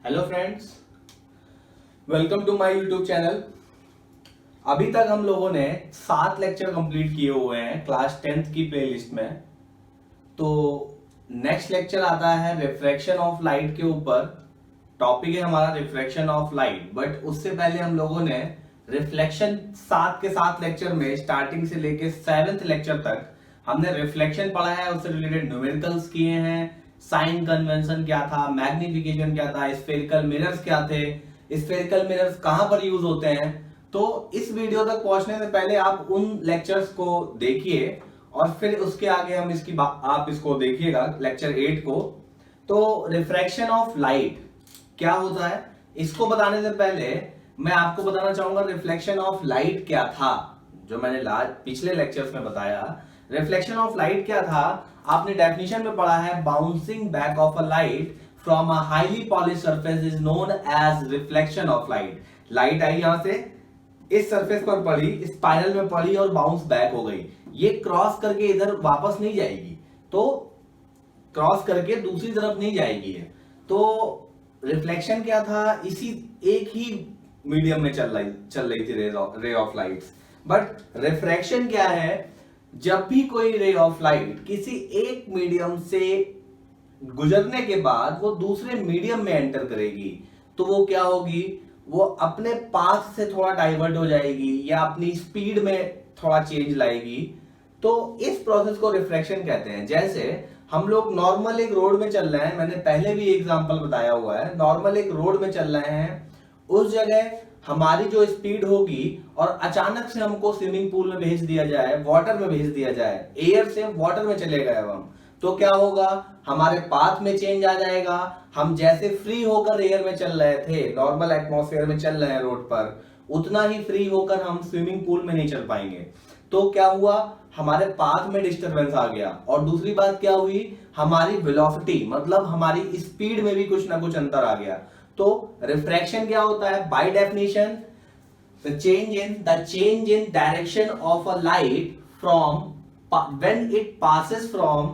Hello friends, welcome to my YouTube channel. अभी तक हम लोगों ने 7 लेक्चर कंप्लीट किए हुए हैं क्लास 10th की प्लेलिस्ट में। तो नेक्स्ट लेक्चर आता है रिफ्रैक्शन ऑफ लाइट के ऊपर। टॉपिक है हमारा रिफ्रैक्शन ऑफ लाइट, बट उससे पहले हम लोगों ने रिफ्लेक्शन 7 लेक्चर में स्टार्टिंग से लेके 7th लेक्चर तक हमने रिफ्लेक्शन पढ़ा है, उससे रिलेटेड न्यूमेरिकल्स किए हैं। साइन कन्वेंशन क्या था, मैग्निफिकेशन क्या था, स्फेरिकल मिरर्स क्या थे, स्फेरिकल मिरर्स कहां पर यूज होते हैं। तो इस वीडियो तक पहुंचने से पहले आप उन लेक्चर्स को देखिए और फिर उसके आगे हम आप इसको देखिएगा लेक्चर 8 को। तो रिफ्रैक्शन ऑफ लाइट क्या होता है, इसको बताने से पहले मैं आपको बताना चाहूंगा रिफ्लेक्शन ऑफ लाइट क्या था। जो मैंने पिछले लेक्चर्स में बताया रिफ्लेक्शन ऑफ लाइट क्या था, आपने डेफिनेशन में पढ़ा है bouncing back of a light from a highly polished surface is known as reflection of light. Light आई यहां से इस सरफेस पर पड़ी, स्पाइरल में पड़ी और बाउंस बैक हो गई। ये क्रॉस करके इधर वापस नहीं जाएगी, तो क्रॉस करके दूसरी तरफ नहीं जाएगी है। तो रिफ्लेक्शन क्या था, इसी एक ही मीडियम में चल रही थी ray of lights. But refraction क्या है, जब भी कोई रे ऑफ लाइट किसी एक मीडियम से गुजरने के बाद वो दूसरे मीडियम में एंटर करेगी, तो वो क्या होगी, वो अपने पाथ से थोड़ा डाइवर्ट हो जाएगी या अपनी स्पीड में थोड़ा चेंज लाएगी। तो इस प्रोसेस को रिफ्रैक्शन कहते हैं। जैसे हम लोग नॉर्मल एक रोड में चल रहे हैं, मैंने पहले भी एग्जांपल बताया हुआ है, नॉर्मल एक रोड में चल रहे हैं, उस जगह हमारी जो स्पीड होगी और अचानक से हमको स्विमिंग पूल में भेज दिया जाए, वाटर में भेज दिया जाए, एयर से वाटर में चले गए हम, तो क्या होगा, हमारे पाथ में चेंज आ जाएगा। हम जैसे फ्री होकर एयर में चल रहे थे, नॉर्मल एटमॉस्फेयर में चल रहे हैं रोड पर, उतना ही फ्री होकर हम स्विमिंग पूल में नहीं चल पाएंगे। तो क्या हुआ, हमारे पाथ में डिस्टरबेंस आ गया। और दूसरी बात क्या हुई, हमारी वेलोसिटी मतलब हमारी स्पीड में भी कुछ ना कुछ अंतर आ गया। तो रिफ्रैक्शन क्या होता है, by definition the change in direction of a light from when it passes from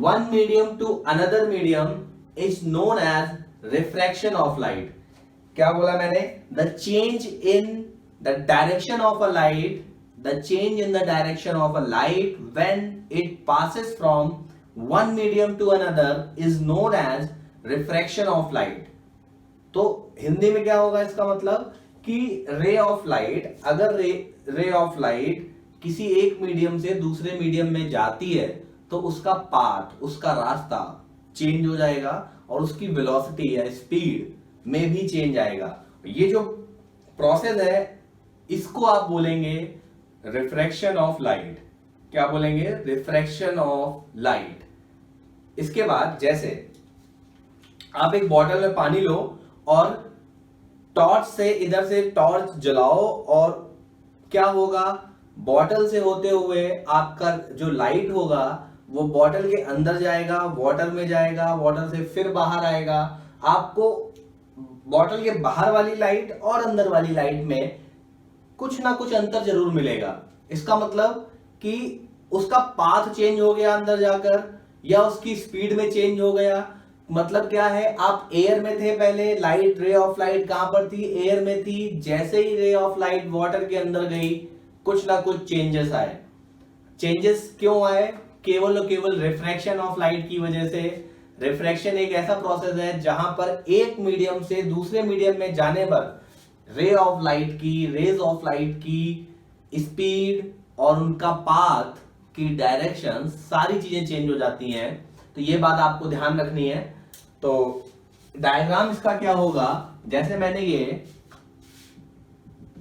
one medium to another medium is known as refraction of light। क्या बोला मैंने, the change in the direction of a light, the change in the direction of a light when it passes from one medium to another is known as refraction of light। तो हिंदी में क्या होगा इसका मतलब कि रे ऑफ लाइट, अगर ray of light किसी एक मीडियम से दूसरे मीडियम में जाती है तो उसका पाथ, उसका रास्ता चेंज हो जाएगा और उसकी वेलोसिटी या स्पीड में भी चेंज आएगा। ये जो प्रोसेस है इसको आप बोलेंगे रिफ्रैक्शन ऑफ लाइट। क्या बोलेंगे, रिफ्रैक्शन ऑफ लाइट। इसके बाद जैसे आप एक बॉटल में पानी लो और टॉर्च से इधर से टॉर्च जलाओ और क्या होगा, बॉटल से होते हुए आपका जो लाइट होगा वो बॉटल के अंदर जाएगा, वाटर में जाएगा, वाटर से फिर बाहर आएगा। आपको बॉटल के बाहर वाली लाइट और अंदर वाली लाइट में कुछ ना कुछ अंतर जरूर मिलेगा। इसका मतलब कि उसका पाथ चेंज हो गया अंदर जाकर, या उसकी स्पीड में चेंज हो गया। मतलब क्या है, आप एयर में थे पहले, लाइट रे ऑफ लाइट कहां पर थी, एयर में थी, जैसे ही रे ऑफ लाइट वाटर के अंदर गई कुछ ना कुछ चेंजेस आए। चेंजेस क्यों आए, केवल और केवल रिफ्रैक्शन ऑफ लाइट की वजह से। रिफ्रैक्शन एक ऐसा प्रोसेस है जहां पर एक मीडियम से दूसरे मीडियम में जाने पर रेज ऑफ लाइट की स्पीड और उनका पाथ की डायरेक्शन सारी चीजें चेंज हो जाती हैं। तो ये बात आपको ध्यान रखनी है। तो डायग्राम इसका क्या होगा, जैसे मैंने ये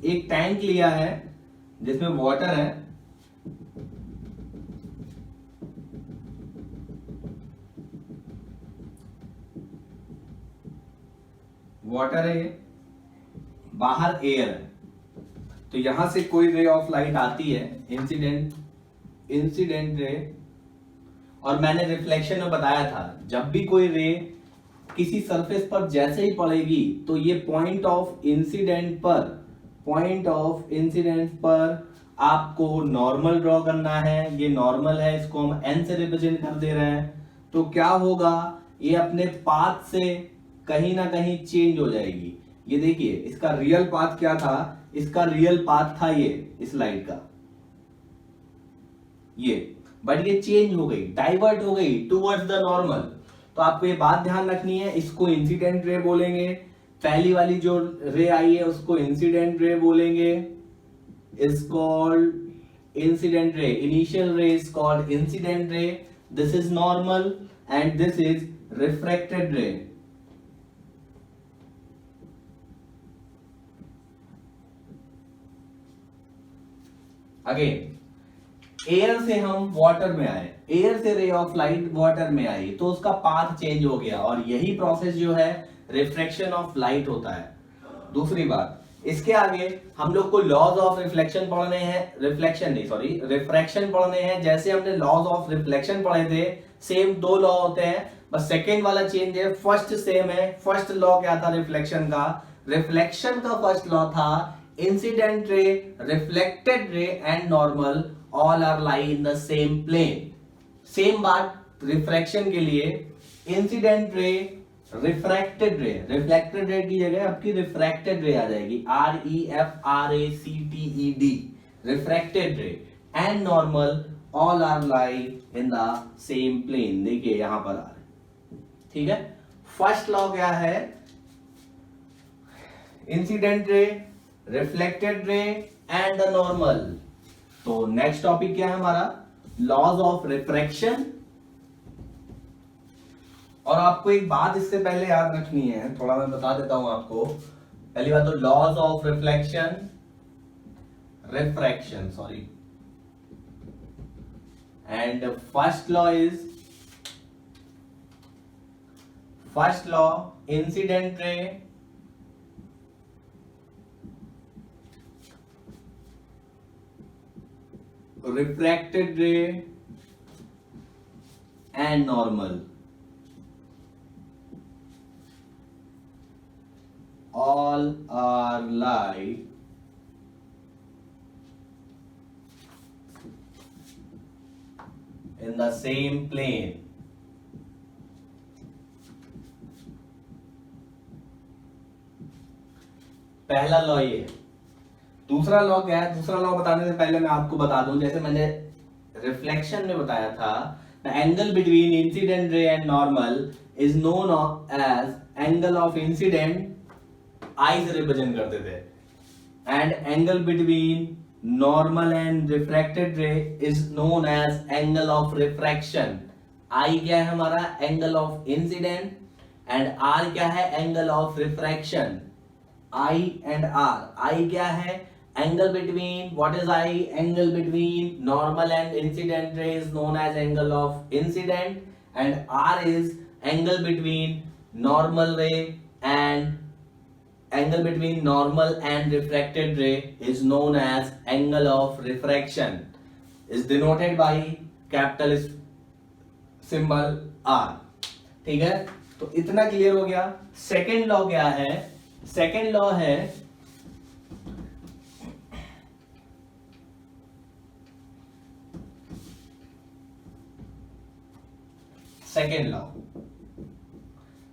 एक टैंक लिया है जिसमें वाटर है, वाटर है, बाहर एयर है। तो यहां से कोई रे ऑफ लाइट आती है, इंसिडेंट रे, और मैंने रिफ्लेक्शन में बताया था जब भी कोई रे किसी सरफेस पर जैसे ही पड़ेगी तो ये पॉइंट ऑफ इंसिडेंट पर आपको नॉर्मल ड्रॉ करना है। ये नॉर्मल है, इसको हम n से रिप्रेजेंट कर दे रहे हैं। तो क्या होगा, ये अपने पाथ से कहीं ना कहीं चेंज हो जाएगी। ये देखिए इसका रियल पाथ क्या था, इसका रियल पाथ था ये इस लाइट का, ये, बट ये चेंज हो गई, डाइवर्ट हो गई टुवर्ड्स द नॉर्मल। तो आपको ये बात ध्यान रखनी है, इसको इंसिडेंट रे बोलेंगे। पहली वाली जो रे आई है उसको इंसिडेंट रे बोलेंगे, is called incident ray. Initial ray is called incident ray, this is normal and this is refracted ray. Again air से हम वाटर में आए, एयर से रे ऑफ लाइट वाटर में आई तो उसका पाथ चेंज हो गया, और यही प्रोसेस जो है रिफ्लेक्शन ऑफ लाइट होता है। दूसरी बात, इसके आगे हम लोग को लॉज ऑफ रिफ्लेक्शन पढ़ने हैं, रिफ्लेक्शन नहीं सॉरी रिफ्रैक्शन पढ़ने हैं। जैसे हमने लॉज ऑफ रिफ्लेक्शन पढ़े थे, सेम दो लॉ होते हैं, बस सेकेंड वाला चेंज है, फर्स्ट सेम है। फर्स्ट लॉ क्या था रिफ्लेक्शन का? रिफ्लेक्शन का फर्स्ट लॉ था incident ray, reflected ray and normal all are lie in the same plane. Same बात रिफ्रैक्शन के लिए, इंसिडेंट रे, रिफ्रैक्टेड रे, रिफ्लेक्टेड रे की जगह आपकी रिफ्रैक्टेड रे आ जाएगी, REFRACTED, refracted ray and normal all are lie in the same plane. देखिए यहां पर आ रहे, ठीक है। फर्स्ट लॉ क्या है? Incident ray, reflected ray and the normal. तो नेक्स्ट टॉपिक क्या है हमारा? Laws of refraction. और आपको एक बात इससे पहले याद रखनी है, थोड़ा मैं बता देता हूं आपको। पहली बात तो laws of reflection, refraction sorry, and first law is, first law incident ray, refracted ray and normal all are lie in the same plane। पहला लॉ ये है। दूसरा लॉ क्या है? दूसरा लॉ बताने से पहले मैं आपको बता दूं, जैसे मैंने रिफ्लेक्शन में बताया था, the angle between incident ray and normal is known as angle of incidence, i से रिप्रेजेंट करते थे, and angle between normal and refracted ray is known as angle of refraction. I क्या है हमारा? Angle of incidence, and r क्या है? Angle of refraction. I and R, I क्या है? Angle between, what is I? Angle between normal and incident ray is known as angle of incident, and R is angle between normal ray and angle between normal and refracted ray is known as angle of refraction, is denoted by capital symbol R। ठीक है, तो इतना clear हो गया। Second law क्या है? Second law है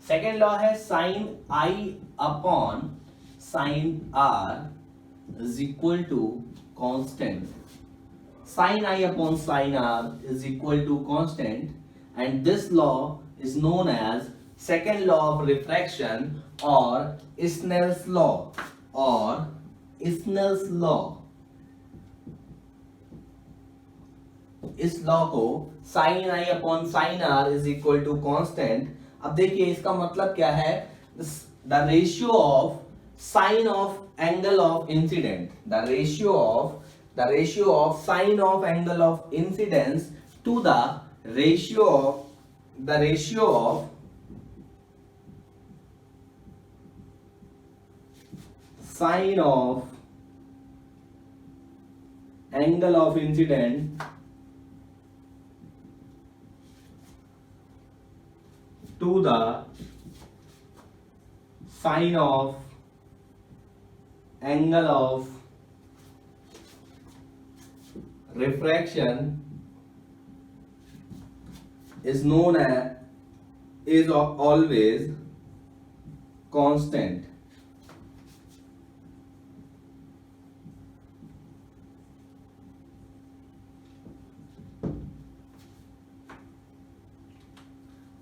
second law है sine I upon sine R is equal to constant. Sine I upon sine R is equal to constant and this law is known as second law of refraction और Snell's law, और Snell's law. इस law को sine I upon sine R is equal to constant. अब देखिए इसका मतलब क्या है? The ratio of sine of angle of incident, the ratio of sine of angle of incidence to the ratio of sine of angle of incident to the sine of angle of refraction is known as, is always constant.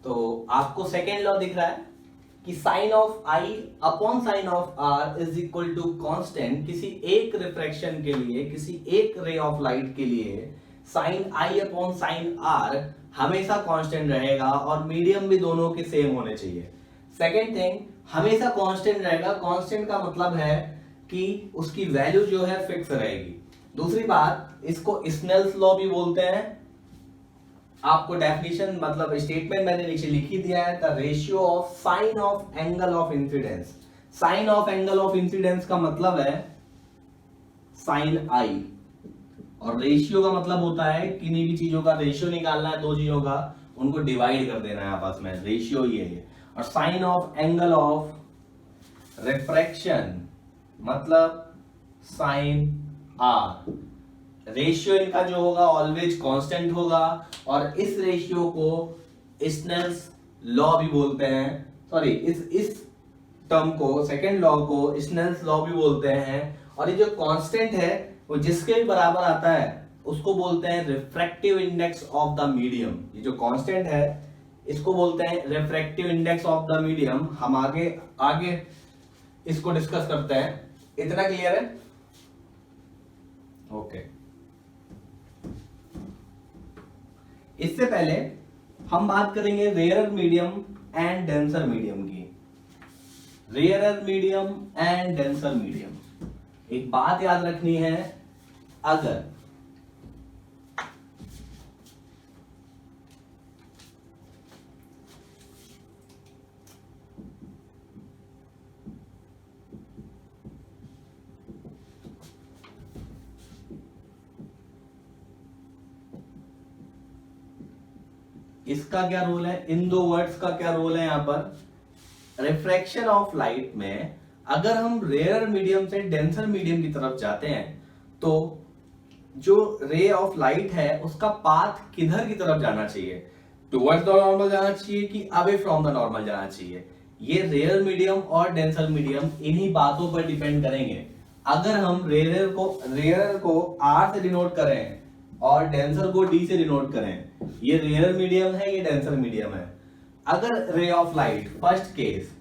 तो आपको second law दिख रहा है कि sine of I upon sine of R is equal to constant. किसी एक refraction के लिए, किसी एक रे ऑफ लाइट के लिए sine I upon sine R हमेशा कांस्टेंट रहेगा और मीडियम भी दोनों के सेम होने चाहिए। सेकेंड थिंग, हमेशा कांस्टेंट रहेगा। कांस्टेंट का मतलब है कि उसकी वैल्यू जो है फिक्स रहेगी। दूसरी बात, इसको स्नेल्स लॉ भी बोलते हैं। आपको डेफिनेशन मतलब स्टेटमेंट मैंने नीचे लिख ही दिया है, the ratio of sine of angle of incidence. Sine of angle of incidence का मतलब है साइन आई, और रेशियो का मतलब होता है किन्हीं भी चीजों का रेशियो निकालना है, दो चीजों का, उनको डिवाइड कर देना है आपस में, रेशियो ये है। और sine of angle of refraction मतलब साइन आर। रेशियो इनका जो होगा ऑलवेज कांस्टेंट होगा, और इस रेशियो को स्नेल्स लॉ भी बोलते हैं। सॉरी, इस टर्म को, सेकेंड लॉ को स्नेल्स लॉ भी बोलते हैं। और ये जो कांस्टेंट है वो जिसके भी बराबर आता है उसको बोलते हैं refractive index of the medium. ये जो कांस्टेंट है इसको बोलते हैं refractive index of the medium. हम आगे इसको डिस्कस करते हैं। इतना क्लियर है? ओके। इससे पहले हम बात करेंगे rare medium and denser medium की। Rare medium and denser medium, एक बात याद रखनी है, अगर इसका क्या रोल है, इन दो वर्ड्स का क्या रोल है यहां पर। रिफ्रैक्शन ऑफ लाइट में अगर हम रेयर मीडियम से डेंसर मीडियम की तरफ जाते हैं तो जो रे ऑफ लाइट है उसका पाथ किधर की तरफ जाना चाहिए, टुवर्ड्स द नॉर्मल जाना चाहिए कि अवे फ्रॉम द नॉर्मल जाना चाहिए। ये रेयर मीडियम और डेंसर मीडियम इन्हीं बातों पर डिपेंड करेंगे। अगर हम रेयर को आर से डिनोट करें और डेंसर को डी से डिनोट करें, ये रेयर मीडियम है, ये डेंसर मीडियम है। अगर ray of light first case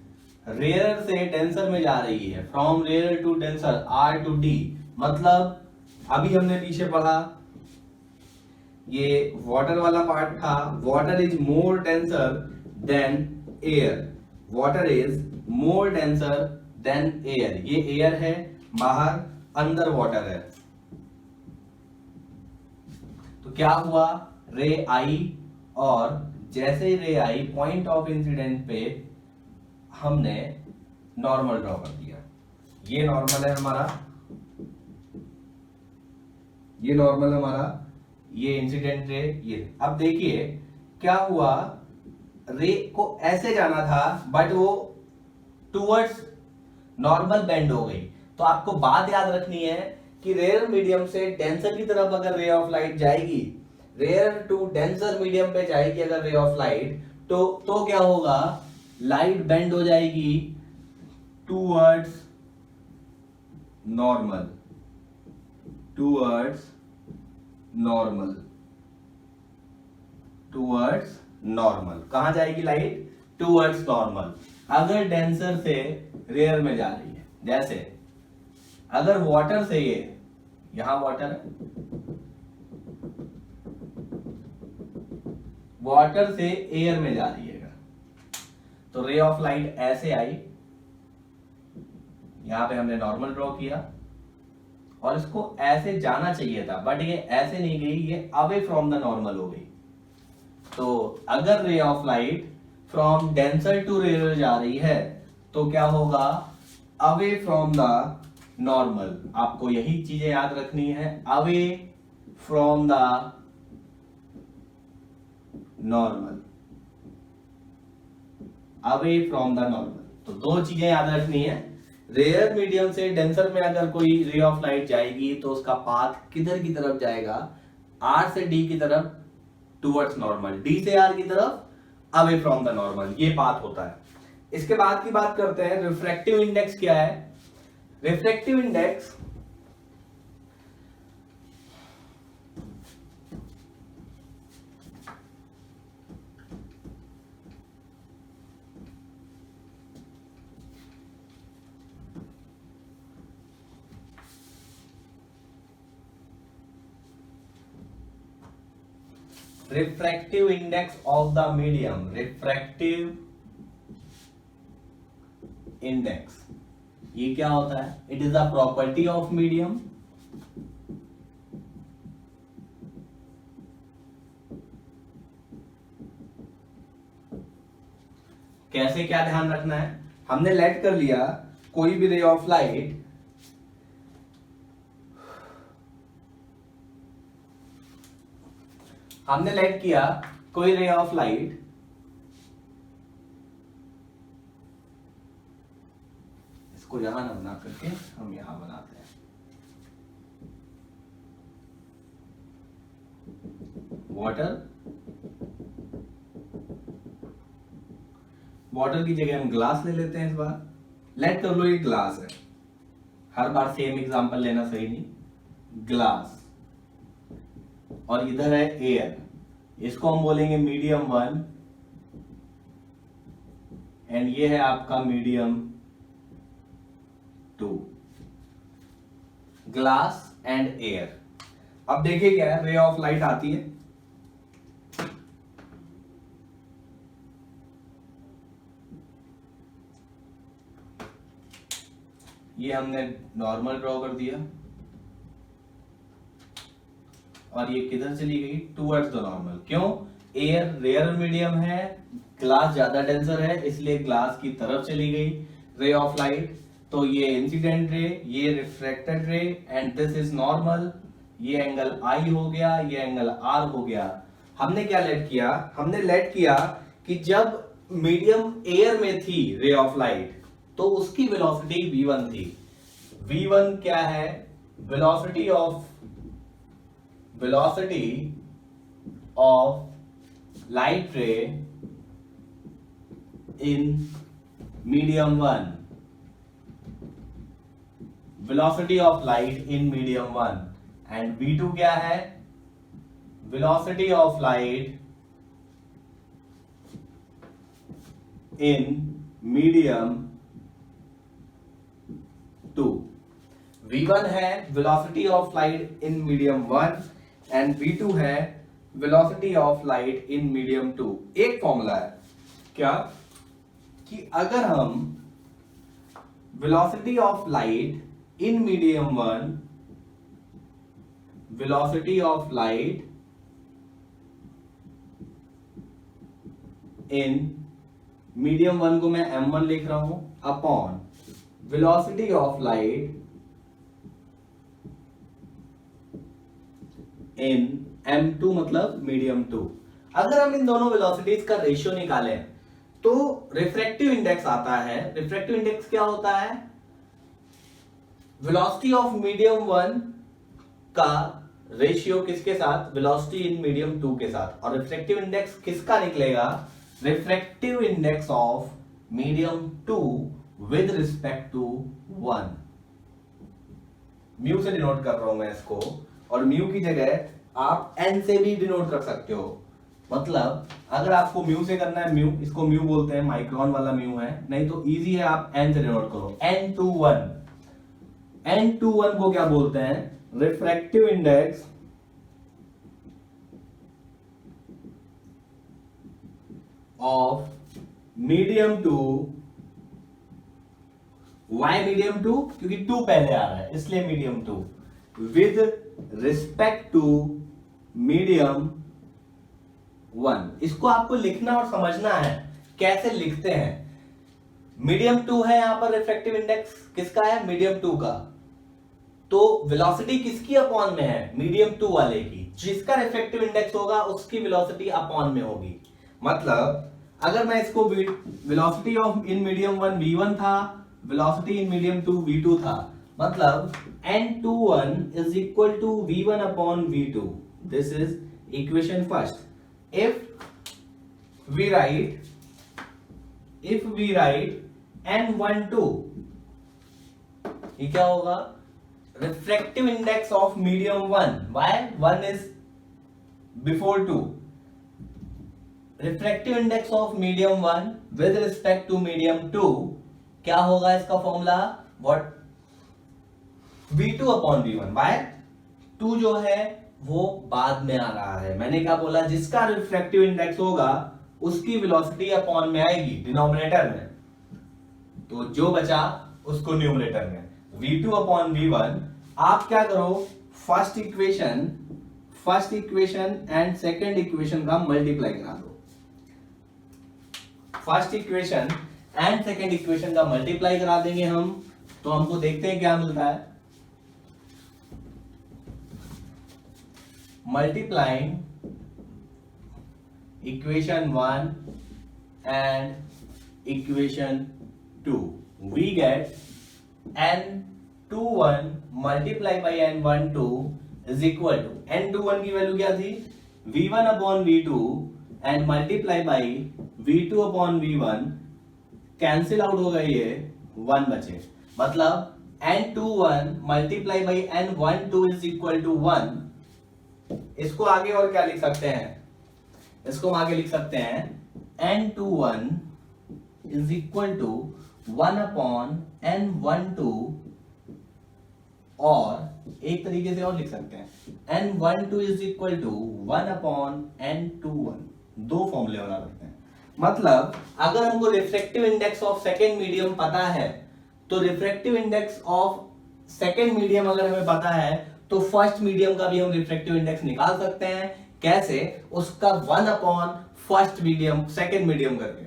rare से डेंसर में जा रही है, from rare to denser, R to D, मतलब अभी हमने पीछे पढ़ा ये वाटर वाला पार्ट था, water is more denser then air, water is more denser then air. ये एयर है, बाहर अंदर वाटर है। तो क्या हुआ, रे आई, और जैसे रे आई पॉइंट ऑफ इंसिडेंट पे हमने नॉर्मल ड्रॉ कर दिया। ये नॉर्मल है हमारा, ये नॉर्मल हमारा, ये इंसिडेंट रे, ये। अब देखिए क्या हुआ, रे को ऐसे जाना था बट वो टुवर्ड्स नॉर्मल बेंड हो गई। तो आपको बात याद रखनी है कि रेयर मीडियम से डेंसर की तरफ अगर रे ऑफ लाइट जाएगी, रेयर टू डेंसर मीडियम पे जाएगी अगर रे ऑफ लाइट, तो क्या होगा, लाइट बेंड हो जाएगी towards normal, towards normal, towards normal. कहां जाएगी लाइट, टुवर्ड्स नॉर्मल, अगर डेंसर से रेयर में जा रही है। जैसे अगर वाटर से, ये यहां वाटर है, वाटर से एयर में जा रही है, तो रे ऑफ लाइट ऐसे आई, यहां पे हमने नॉर्मल ड्रॉ किया और इसको ऐसे जाना चाहिए था, बट ये ऐसे नहीं गई, ये अवे फ्रॉम द नॉर्मल हो गई। तो अगर ray of light from denser to rare जा रही है तो क्या होगा, अवे फ्रॉम द नॉर्मल। आपको यही चीजें याद रखनी है, away from the normal, away from the normal. तो दो चीजें याद रखनी है, रेयर मीडियम से डेंसर में अगर कोई रे ऑफ लाइट जाएगी तो उसका पाथ किधर की तरफ जाएगा, आर से डी की तरफ टुवर्ड्स नॉर्मल, डी से आर की तरफ अवे फ्रॉम द नॉर्मल, ये पाथ होता है। इसके बाद की बात करते हैं, रिफ्रैक्टिव इंडेक्स क्या है। Refractive index refractive index of the medium, refractive index ये क्या होता है? It is a property of medium कैसे, क्या ध्यान रखना है, हमने लेट कर लिया कोई भी रे ऑफ लाइट हमने लेट किया कोई रे ऑफ लाइट इसको यहां ना बना करके हम यहां बनाते हैं, वाटर की जगह हम ग्लास ले लेते हैं। इस बार लेट कर लो ये ग्लास है, हर बार सेम एग्जांपल लेना सही नहीं, ग्लास, और इधर है एयर, इसको हम बोलेंगे मीडियम 1 एंड ये है आपका मीडियम 2, ग्लास एंड एयर। अब देखिए क्या है, रे ऑफ लाइट आती है, ये हमने नॉर्मल ड्रॉ कर दिया और ये किधर चली गई, टूवर्ड्स द नॉर्मल। क्यों? एयर रेयर मीडियम है, ग्लास ज्यादा डेंसर है, इसलिए ग्लास की तरफ चली गई रे ऑफ लाइट। तो ये इंसिडेंट रे, ये refracted ray and this is normal, ये एंगल आई हो गया, ये एंगल आर हो गया। हमने क्या लेट किया, हमने लेट किया कि जब मीडियम एयर में थी रे ऑफ लाइट तो उसकी वेलोसिटी v1 थी। v1 क्या है, वेलोसिटी ऑफ लाइट रे in medium 1, velocity of light in medium 1, and v2 क्या है, velocity of light in medium 2। v1 है velocity of light in medium 1 and v2 है velocity of light in medium 2। एक formula है क्या, कि अगर हम velocity of light in medium 1, velocity of light in medium 1 को मैं m1 लिख रहा हूं upon velocity of light in m2 मतलब मीडियम 2। अगर हम इन दोनों वेलोसिटीज का रेशियो निकालें तो रिफ्रैक्टिव इंडेक्स आता है। रिफ्रैक्टिव इंडेक्स क्या होता है, वेलोसिटी ऑफ मीडियम 1 का रेशियो किसके साथ, वेलोसिटी इन मीडियम 2 के साथ। और रिफ्रैक्टिव इंडेक्स किसका निकलेगा, refractive index of medium 2 with respect to 1। Mu से डिनोट कर रहा हूं मैं इसको, और म्यू की जगह आप एन से भी डिनोट कर सकते हो। मतलब अगर आपको म्यू से करना है, म्यू, इसको म्यू बोलते हैं, माइक्रोन वाला म्यू है, नहीं तो इजी है आप एन से डिनोट करो, n21। n21 को क्या बोलते हैं, refractive index of medium 2। Why medium 2, क्योंकि 2 पहले आ रहा है इसलिए medium 2 with respect to medium 1। इसको आपको लिखना और समझना है कैसे लिखते हैं। मीडियम 2 है यहां पर, रिफ्रैक्टिव इंडेक्स किसका है, मीडियम 2 का। तो वेलोसिटी किसकी अपॉन में है, मीडियम 2 वाले की। जिसका रिफ्रैक्टिव इंडेक्स होगा उसकी वेलोसिटी अपॉन में होगी। मतलब अगर मैं इसको velocity of in medium 1 v1 था, वेलोसिटी इन मीडियम 2 v2 था, मतलब n21 is equal to v1 upon v2. This is equation first. If we write if we write N12, ये क्या होगा? Refractive index of medium 1, why 1 is before 2, refractive index of medium 1 with respect to medium 2, क्या होगा इसका formula? What? V2 upon V1, Y 2 जो है वो बाद में आ रहा है। मैंने क्या बोला? जिसका रिफ्रैक्टिव इंडेक्स होगा उसकी वेलोसिटी अपॉन में आएगी डिनोमिनेटर में, तो जो बचा उसको न्यूमरेटर में। V2 अपॉन V1, आप क्या करो? First equation and second equation का मल्टीप्लाई करा दो। First equation and second equation का मल्टीप्लाई करा देंगे हम, तो हमको देखते हैं क्या मिलता है। Multiplying equation 1 and equation 2, we get N21 multiply by N12 is equal to, N21 की वैल्यू क्या थी? V1 upon V2 and multiply by V2 upon V1, cancel out हो गई है, 1 बचे। मतलब N21 multiply by N12 is equal to 1। इसको आगे और क्या लिख सकते हैं? इसको हम आगे लिख सकते हैं N21 is equal to 1 upon N12, और एक तरीके से और लिख सकते हैं N12 is equal to 1 upon N21। दो फॉर्मूले बना सकते हैं। मतलब अगर हमको refractive index of second medium पता है, तो refractive index of second medium अगर हमें पता है, तो फर्स्ट मीडियम का भी हम रिफ्रैक्टिव इंडेक्स निकाल सकते हैं। कैसे? उसका 1 upon first medium second medium करके।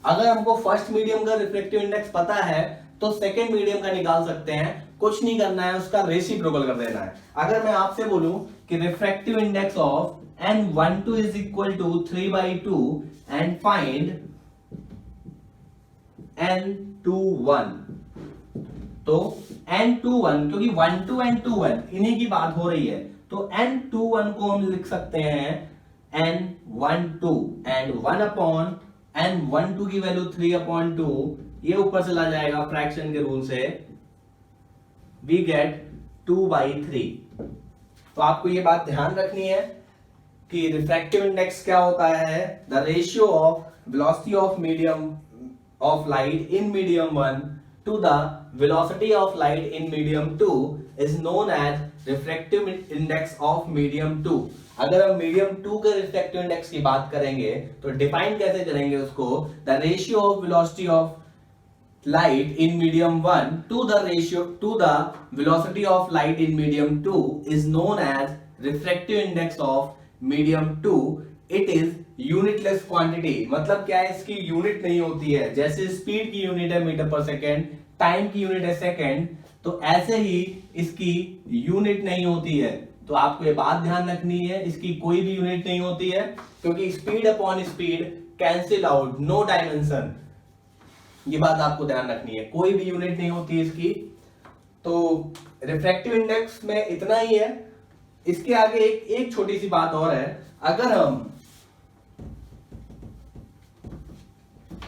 अगर हमको फर्स्ट मीडियम का रिफ्रैक्टिव इंडेक्स पता है तो सेकेंड मीडियम का निकाल सकते हैं। कुछ नहीं करना है, उसका रेसिप्रोकल कर देना है। अगर मैं आपसे बोलूं कि refractive index of N12 is equal to 3/2 and find N21, तो N21, क्योंकि 1 2 एंड 21 इन्हीं की बात हो रही है, तो N21 को हम लिख सकते हैं N12 एंड 1 अपॉन N12 की वैल्यू 3/2, ये ऊपर चला जाएगा फ्रैक्शन के रूल से, वी गेट 2/3। तो आपको ये बात ध्यान रखनी है कि रिफ्रैक्टिव इंडेक्स क्या होता है? The ratio of velocity of medium of light in medium 1 to the velocity of light in medium 2 is known as refractive index of medium 2। अगर हम मीडियम 2 के रिफ्रैक्टिव इंडेक्स की बात करेंगे तो डिफाइन कैसे करेंगे उसको? The ratio of velocity of light in medium 1 to the velocity of light in medium 2 is known as refractive index of medium 2। it is unitless quantity. मतलब क्या है? इसकी यूनिट नहीं होती है। जैसे स्पीड की यूनिट है मीटर पर सेकेंड, टाइम की यूनिट है सेकेंड, तो ऐसे ही इसकी यूनिट नहीं होती है। तो आपको ये बात ध्यान रखनी है, इसकी कोई भी यूनिट नहीं होती है, क्योंकि speed upon speed cancel out, no dimension. ये बात आपको ध्यान रखनी है, कोई भी यूनिट नहीं होती इसकी। तो रिफ्रैक्टिव इंडेक्स में इतना ही है। इसके आगे एक छोटी सी बात और है। अगर हम,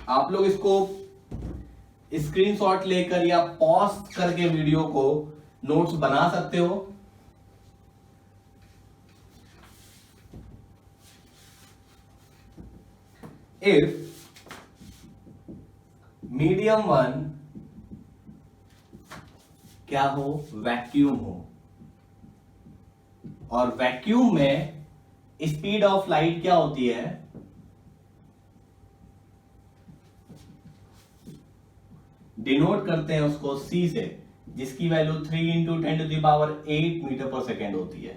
आप लोग इसको स्क्रीनशॉट लेकर या पॉज करके वीडियो को नोट्स बना सकते हो। इफ मीडियम 1 क्या हो? वैक्यूम हो, और वैक्यूम में स्पीड ऑफ लाइट क्या होती है? डिनोट करते हैं उसको C से, जिसकी वैल्यू 3 × 10⁸ मीटर पर सेकेंड होती है।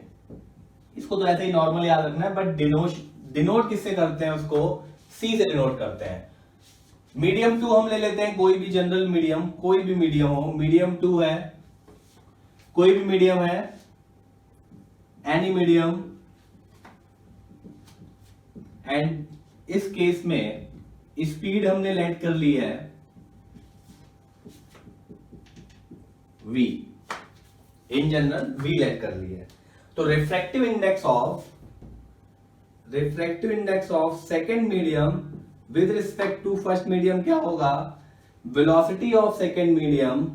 इसको तो ऐसे ही नॉर्मल याद रखना है, बट डिनोट किससे करते हैं? उसको C से डिनोट करते हैं। मीडियम 2 हम ले लेते हैं, कोई भी जनरल मीडियम, कोई भी मीडियम हो, मीडियम 2 है, कोई भी मीडियम है, एनी मीडियम, एंड इस केस में स्पीड हमने लेट कर ली है V, in general V let कर ली है। तो refractive index of second medium with respect to first medium क्या होगा, velocity of second medium,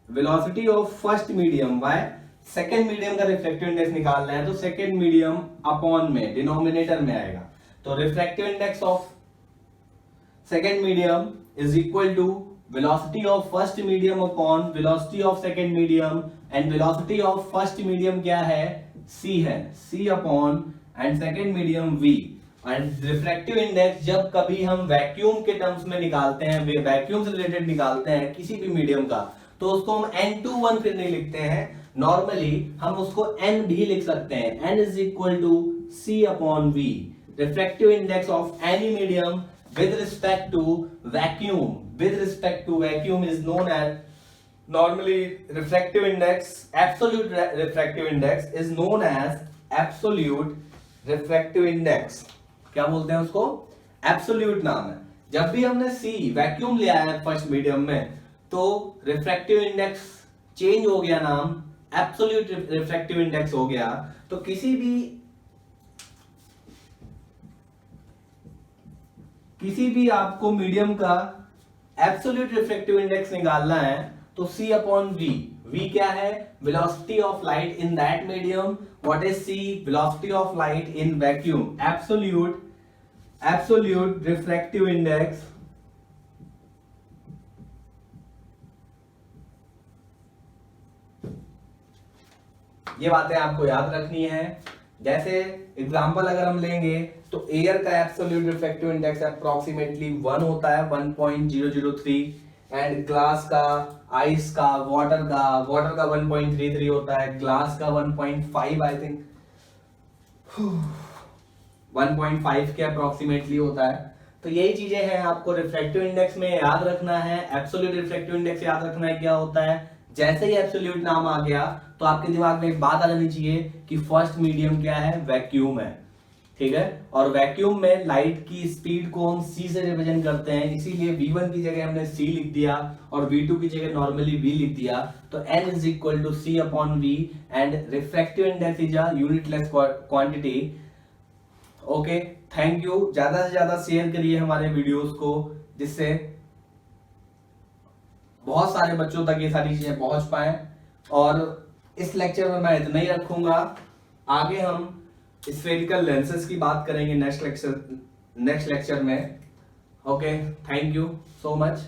velocity of first medium by second medium का रिफ्रैक्टिव इंडेक्स निकालना है तो सेकेंड मीडियम अपॉन में डिनोमिनेटर में आएगा, तो refractive index of second medium is equal to velocity of first medium upon velocity of second medium, and velocity of first medium क्या है, c है, c upon and second medium v, and refractive index जब कभी हम vacuum के terms में निकालते हैं, वैक्यूम से रिलेटेड निकालते हैं किसी भी मीडियम का, तो उसको हम n21 फिर नहीं लिखते हैं, नॉर्मली हम उसको n भी लिख सकते हैं, n is equal to c upon v, refractive index of any medium with respect to vacuum, with respect to vacuum is known as, normally refractive index, absolute refractive index is known as absolute refractive index, क्या बोलते हैं उसको, absolute नाम है। जब भी हमने C vacuum लिया है फर्स्ट मीडियम में तो रिफ्रैक्टिव इंडेक्स चेंज हो गया, नाम एब्सोल्यूट रिफ्रैक्टिव इंडेक्स हो गया। तो किसी भी आपको मीडियम का एब्सोल्यूट रिफ्रैक्टिव इंडेक्स निकालना है तो C अपॉन V, V क्या है, velocity of light in that medium, what is C, velocity of light in vacuum, absolute refractive index ये बातें आपको याद रखनी है। जैसे एग्जांपल अगर हम लेंगे तो एयर का एब्सोल्यूट रिफ्रैक्टिव इंडेक्स अप्रोक्सीमेटली 1 होता है, 1.003, एंड ग्लास का, आइस का, वाटर का 1.33 होता है, ग्लास का 1.5 आई थिंक 1.5 के अप्रोक्सीमेटली होता है। तो यही चीजें हैं आपको रिफ्रैक्टिव इंडेक्स में याद रखना है। एब्सोल्यूट रिफ्रैक्टिव इंडेक्स याद रखना है क्या होता है, जैसे ही एब्सोल्यूट नाम आ गया तो आपके दिमाग में एक बात आ जानी चाहिए कि फर्स्ट मीडियम क्या है, वैक्यूम है, ठीक है। और वैक्यूम में लाइट की स्पीड को हम c से रिप्रेजेंट करते हैं, इसीलिए v1 की जगह हमने c लिख दिया और v2 की जगह नॉर्मली v लिख दिया। तो n is equal to c upon v and refractive index is a unitless quantity. Okay, thank you. ज्यादा से ज्यादा शेयर करिए हमारे वीडियोस को, जिससे बहुत सारे बच्चों तक ये सारी चीजें पहुंच पाए। और इस लेक्चर में मैं इतना ही रखूंगा, आगे हम स्फेरिकल लेंसेज की बात करेंगे नेक्स्ट लेक्चर में। Okay, thank you so much.